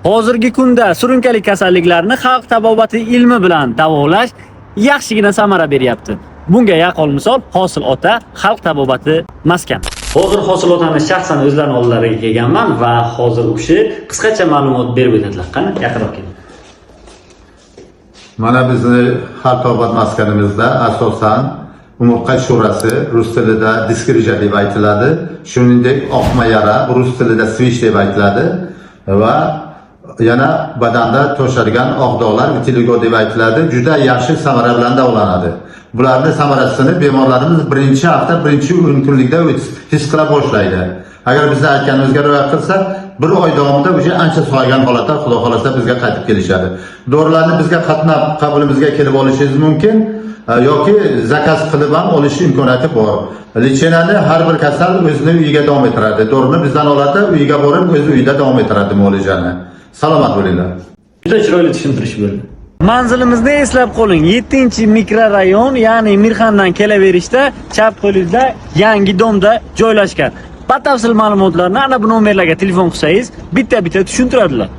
Hozirgi kunda surunkali kasalliklarni xalq tabobati ilmi bilan davolash yaxshigina samara beryapti. Bunga yaqqol misol Hosil ota xalq tabobati maskan. Hozir Hosil otani shaxsan o'zlarining oldilariga kelganman va hozir u kishi qisqacha ma'lumot berib o'tadilar. Qani, yaqinroq keling. Mana bizni xalq tabobat maskanimizda asosan umurtqa sho'rasi rus tilida diskirija deb aytiladi. Shuningdek, oqma yara rus tilida svish deb aytiladi va yana badanda to'shalgan oq dog'lar vitiligo deb aytiladi. Juda yaxshi samara bilan davolanadi. Bularning samarasini bemorlarimiz birinchi hafta, birinchi kunlikda his qila boshlaydi. Agar biz aytganimizga rioya qilsa, bir oy davomida o'sha ancha sog'aygan holatda xudo xolasa bizga qaytib kelishadi. Dorilarni bizga qatnab qabulimizga kelib olishingiz mumkin yoki zakaz qilib ham olish imkoniyati bor. Lechenani har bir kasal o'zining uyiga davom ettiradi. Dorini bizdan oladi, uyiga borib o'z uyida davom ettiradi muolajani. Salomat bo'linglar. Juda chiroyli tushuntirish bo'ldi. Manzilimizni eslab qoling. 7-mikrorayon, ya'ni Mirxandan kelaverishda chap qo'lingizda yangi domda joylashgan. Batafsil ma'lumotlarni ana bu nomerlarga telefon qilsangiz, bitta-bitta tushuntiradilar.